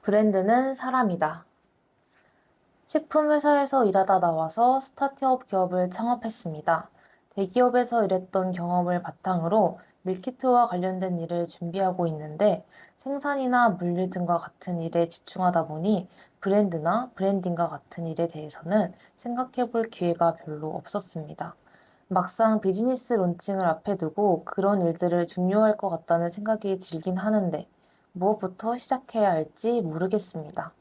브랜드는 사람이다. 식품회사에서 일하다 나와서 스타트업 기업을 창업했습니다. 대기업에서 일했던 경험을 바탕으로 밀키트와 관련된 일을 준비하고 있는데 생산이나 물류 등과 같은 일에 집중하다 보니 브랜드나 브랜딩과 같은 일에 대해서는 생각해 볼 기회가 별로 없었습니다. 막상 비즈니스 론칭을 앞에 두고 그런 일들을 중요할 것 같다는 생각이 들긴 하는데 무엇부터 시작해야 할지 모르겠습니다.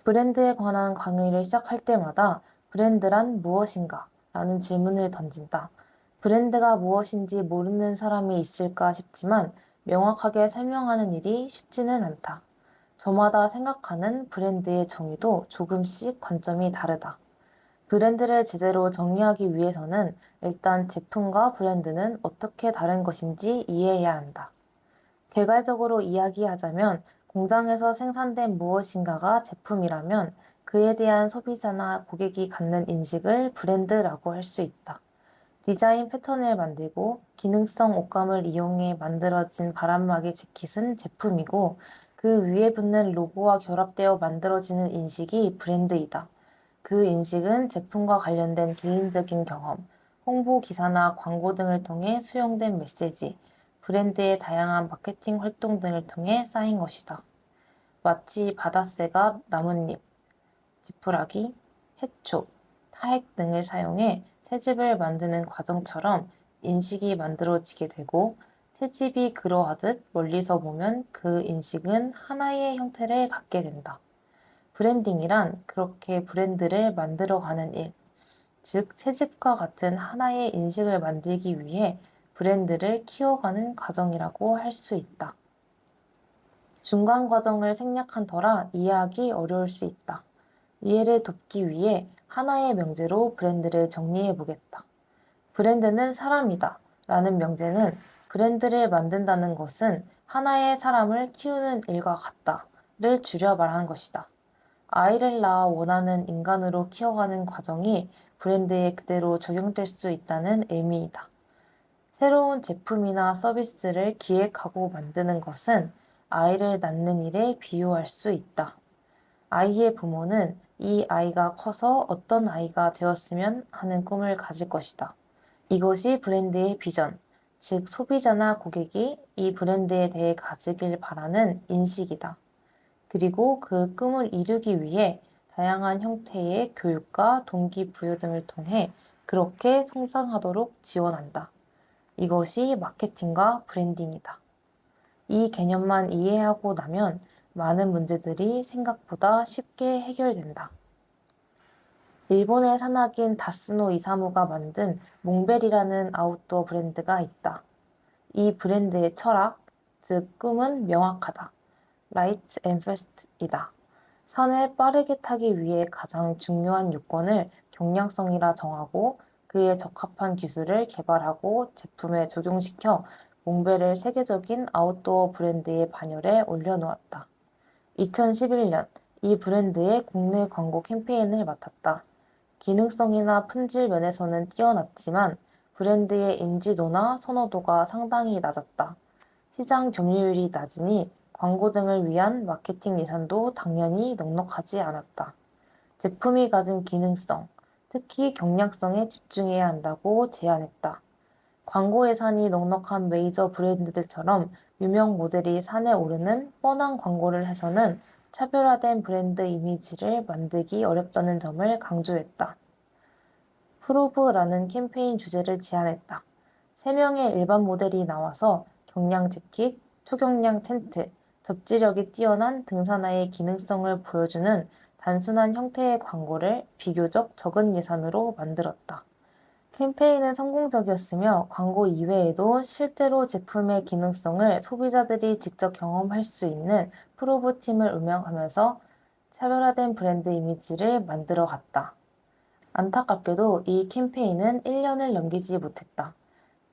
브랜드에 관한 강의를 시작할 때마다 브랜드란 무엇인가? 라는 질문을 던진다. 브랜드가 무엇인지 모르는 사람이 있을까 싶지만 명확하게 설명하는 일이 쉽지는 않다. 저마다 생각하는 브랜드의 정의도 조금씩 관점이 다르다. 브랜드를 제대로 정의하기 위해서는 일단 제품과 브랜드는 어떻게 다른 것인지 이해해야 한다. 개괄적으로 이야기하자면 공장에서 생산된 무엇인가가 제품이라면 그에 대한 소비자나 고객이 갖는 인식을 브랜드라고 할 수 있다. 디자인 패턴을 만들고 기능성 옷감을 이용해 만들어진 바람막이 재킷은 제품이고 그 위에 붙는 로고와 결합되어 만들어지는 인식이 브랜드이다. 그 인식은 제품과 관련된 개인적인 경험, 홍보 기사나 광고 등을 통해 수용된 메시지, 브랜드의 다양한 마케팅 활동 등을 통해 쌓인 것이다. 마치 바다새가 나뭇잎, 지푸라기, 해초, 타액 등을 사용해 새집을 만드는 과정처럼 인식이 만들어지게 되고 새집이 그러하듯 멀리서 보면 그 인식은 하나의 형태를 갖게 된다. 브랜딩이란 그렇게 브랜드를 만들어가는 일, 즉 새집과 같은 하나의 인식을 만들기 위해 브랜드를 키워가는 과정이라고 할 수 있다. 중간 과정을 생략한 터라 이해하기 어려울 수 있다. 이해를 돕기 위해 하나의 명제로 브랜드를 정리해 보겠다. 브랜드는 사람이다 라는 명제는 브랜드를 만든다는 것은 하나의 사람을 키우는 일과 같다를 줄여 말한 것이다. 아이를 낳아 원하는 인간으로 키워가는 과정이 브랜드에 그대로 적용될 수 있다는 의미이다. 새로운 제품이나 서비스를 기획하고 만드는 것은 아이를 낳는 일에 비유할 수 있다. 아이의 부모는 이 아이가 커서 어떤 아이가 되었으면 하는 꿈을 가질 것이다. 이것이 브랜드의 비전, 즉 소비자나 고객이 이 브랜드에 대해 가지길 바라는 인식이다. 그리고 그 꿈을 이루기 위해 다양한 형태의 교육과 동기부여 등을 통해 그렇게 성장하도록 지원한다. 이것이 마케팅과 브랜딩이다. 이 개념만 이해하고 나면 많은 문제들이 생각보다 쉽게 해결된다. 일본의 산악인 다스노 이사무가 만든 몽벨이라는 아웃도어 브랜드가 있다. 이 브랜드의 철학, 즉 꿈은 명확하다. 라이트 앤 패스트이다. 산을 빠르게 타기 위해 가장 중요한 요건을 경량성이라 정하고 그에 적합한 기술을 개발하고 제품에 적용시켜 몽벨을 세계적인 아웃도어 브랜드의 반열에 올려놓았다. 2011년 이 브랜드의 국내 광고 캠페인을 맡았다. 기능성이나 품질 면에서는 뛰어났지만 브랜드의 인지도나 선호도가 상당히 낮았다. 시장 점유율이 낮으니 광고 등을 위한 마케팅 예산도 당연히 넉넉하지 않았다. 제품이 가진 기능성, 특히 경량성에 집중해야 한다고 제안했다. 광고 예산이 넉넉한 메이저 브랜드들처럼 유명 모델이 산에 오르는 뻔한 광고를 해서는 차별화된 브랜드 이미지를 만들기 어렵다는 점을 강조했다. 프로브라는 캠페인 주제를 제안했다. 3명의 일반 모델이 나와서 경량 재킷, 초경량 텐트, 접지력이 뛰어난 등산화의 기능성을 보여주는 단순한 형태의 광고를 비교적 적은 예산으로 만들었다. 캠페인은 성공적이었으며 광고 이외에도 실제로 제품의 기능성을 소비자들이 직접 경험할 수 있는 프로브 팀을 운영하면서 차별화된 브랜드 이미지를 만들어 갔다. 안타깝게도 이 캠페인은 1년을 넘기지 못했다.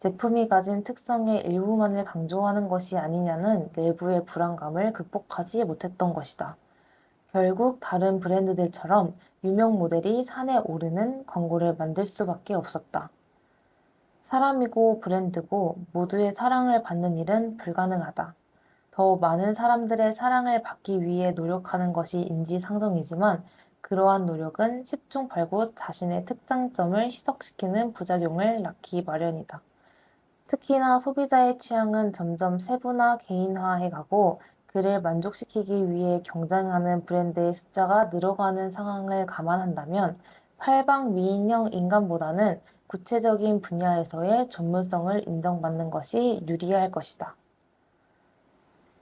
제품이 가진 특성의 일부만을 강조하는 것이 아니냐는 내부의 불안감을 극복하지 못했던 것이다. 결국 다른 브랜드들처럼 유명 모델이 산에 오르는 광고를 만들 수밖에 없었다. 사람이고 브랜드고 모두의 사랑을 받는 일은 불가능하다. 더 많은 사람들의 사랑을 받기 위해 노력하는 것이 인지상정이지만 그러한 노력은 십중팔구 자신의 특장점을 희석시키는 부작용을 낳기 마련이다. 특히나 소비자의 취향은 점점 세분화, 개인화해가고 그를 만족시키기 위해 경쟁하는 브랜드의 숫자가 늘어가는 상황을 감안한다면 팔방미인형 인간보다는 구체적인 분야에서의 전문성을 인정받는 것이 유리할 것이다.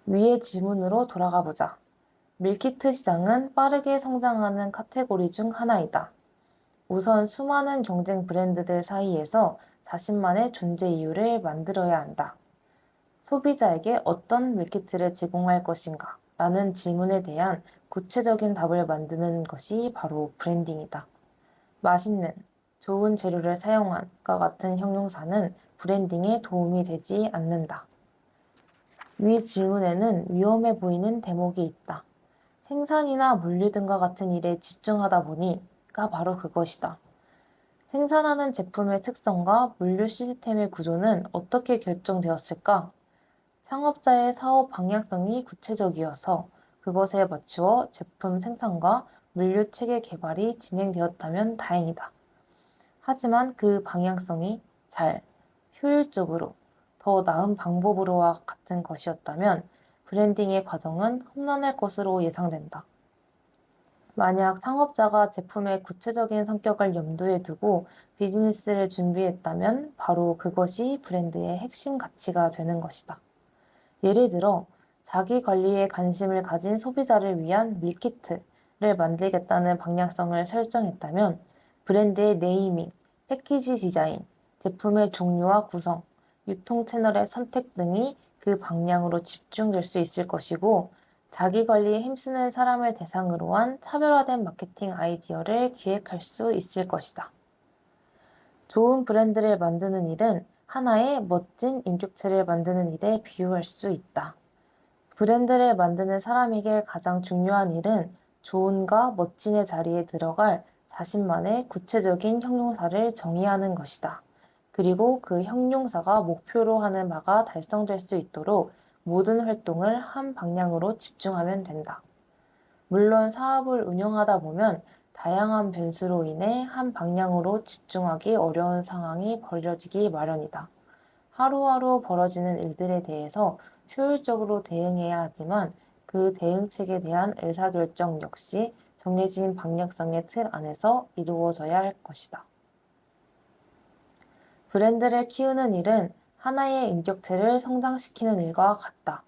위의 질문으로 돌아가 보자. 밀키트 시장은 빠르게 성장하는 카테고리 중 하나이다. 우선 수많은 경쟁 브랜드들 사이에서 자신만의 존재 이유를 만들어야 한다. 소비자에게 어떤 밀키트를 제공할 것인가? 라는 질문에 대한 구체적인 답을 만드는 것이 바로 브랜딩이다. 맛있는, 좋은 재료를 사용한과 같은 형용사는 브랜딩에 도움이 되지 않는다. 위 질문에는 위험해 보이는 대목이 있다. 생산이나 물류 등과 같은 일에 집중하다 보니가 바로 그것이다. 생산하는 제품의 특성과 물류 시스템의 구조는 어떻게 결정되었을까? 상업자의 사업 방향성이 구체적이어서 그것에 맞추어 제품 생산과 물류 체계 개발이 진행되었다면 다행이다. 하지만 그 방향성이 잘, 효율적으로, 더 나은 방법으로와 같은 것이었다면 브랜딩의 과정은 험난할 것으로 예상된다. 만약 상업자가 제품의 구체적인 성격을 염두에 두고 비즈니스를 준비했다면 바로 그것이 브랜드의 핵심 가치가 되는 것이다. 예를 들어 자기 관리에 관심을 가진 소비자를 위한 밀키트를 만들겠다는 방향성을 설정했다면 브랜드의 네이밍, 패키지 디자인, 제품의 종류와 구성, 유통 채널의 선택 등이 그 방향으로 집중될 수 있을 것이고 자기 관리에 힘쓰는 사람을 대상으로 한 차별화된 마케팅 아이디어를 기획할 수 있을 것이다. 좋은 브랜드를 만드는 일은 하나의 멋진 인격체를 만드는 일에 비유할 수 있다. 브랜드를 만드는 사람에게 가장 중요한 일은 좋은과 멋진의 자리에 들어갈 자신만의 구체적인 형용사를 정의하는 것이다. 그리고 그 형용사가 목표로 하는 바가 달성될 수 있도록 모든 활동을 한 방향으로 집중하면 된다. 물론 사업을 운영하다 보면 다양한 변수로 인해 한 방향으로 집중하기 어려운 상황이 벌어지기 마련이다. 하루하루 벌어지는 일들에 대해서 효율적으로 대응해야 하지만 그 대응책에 대한 의사결정 역시 정해진 방향성의 틀 안에서 이루어져야 할 것이다. 브랜드를 키우는 일은 하나의 인격체를 성장시키는 일과 같다.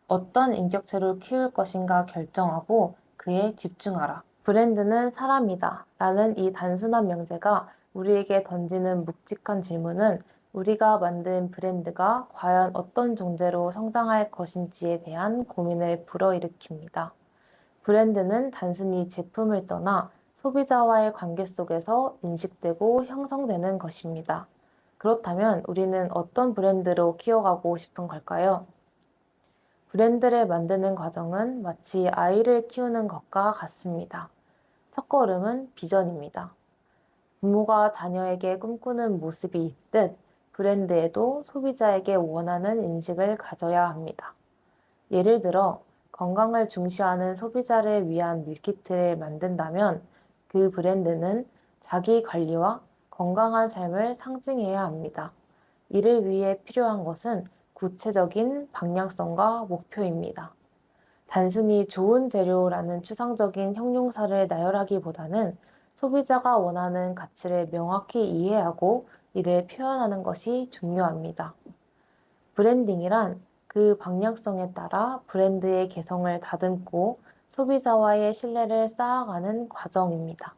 어떤 인격체로 키울 것인가 결정하고 그에 집중하라. 브랜드는 사람이다. 라는 이 단순한 명제가 우리에게 던지는 묵직한 질문은 우리가 만든 브랜드가 과연 어떤 존재로 성장할 것인지에 대한 고민을 불어일으킵니다. 브랜드는 단순히 제품을 떠나 소비자와의 관계 속에서 인식되고 형성되는 것입니다. 그렇다면 우리는 어떤 브랜드로 키워가고 싶은 걸까요? 브랜드를 만드는 과정은 마치 아이를 키우는 것과 같습니다. 첫걸음은 비전입니다. 부모가 자녀에게 꿈꾸는 모습이 있듯 브랜드에도 소비자에게 원하는 인식을 가져야 합니다. 예를 들어 건강을 중시하는 소비자를 위한 밀키트를 만든다면 그 브랜드는 자기 관리와 건강한 삶을 상징해야 합니다. 이를 위해 필요한 것은 구체적인 방향성과 목표입니다. 단순히 좋은 재료라는 추상적인 형용사를 나열하기보다는 소비자가 원하는 가치를 명확히 이해하고 이를 표현하는 것이 중요합니다. 브랜딩이란 그 방향성에 따라 브랜드의 개성을 다듬고 소비자와의 신뢰를 쌓아가는 과정입니다.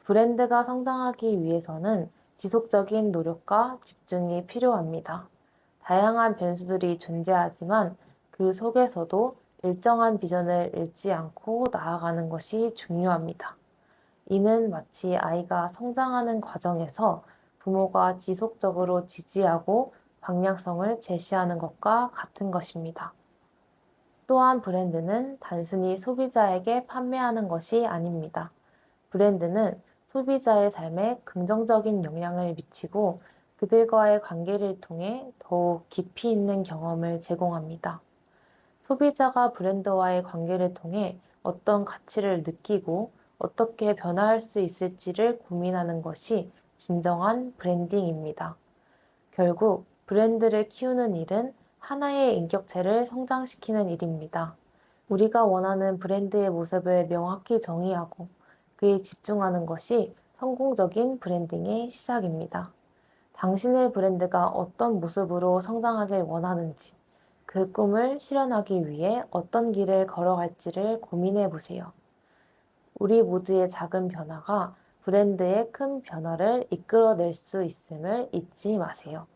브랜드가 성장하기 위해서는 지속적인 노력과 집중이 필요합니다. 다양한 변수들이 존재하지만 그 속에서도 일정한 비전을 잃지 않고 나아가는 것이 중요합니다. 이는 마치 아이가 성장하는 과정에서 부모가 지속적으로 지지하고 방향성을 제시하는 것과 같은 것입니다. 또한 브랜드는 단순히 소비자에게 판매하는 것이 아닙니다. 브랜드는 소비자의 삶에 긍정적인 영향을 미치고 그들과의 관계를 통해 더욱 깊이 있는 경험을 제공합니다. 소비자가 브랜드와의 관계를 통해 어떤 가치를 느끼고 어떻게 변화할 수 있을지를 고민하는 것이 진정한 브랜딩입니다. 결국 브랜드를 키우는 일은 하나의 인격체를 성장시키는 일입니다. 우리가 원하는 브랜드의 모습을 명확히 정의하고 그에 집중하는 것이 성공적인 브랜딩의 시작입니다. 당신의 브랜드가 어떤 모습으로 성장하길 원하는지, 그 꿈을 실현하기 위해 어떤 길을 걸어갈지를 고민해 보세요. 우리 모두의 작은 변화가 브랜드의 큰 변화를 이끌어낼 수 있음을 잊지 마세요.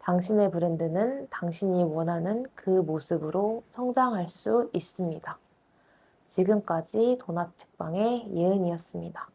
당신의 브랜드는 당신이 원하는 그 모습으로 성장할 수 있습니다. 지금까지 도넛 책방의 예은이었습니다.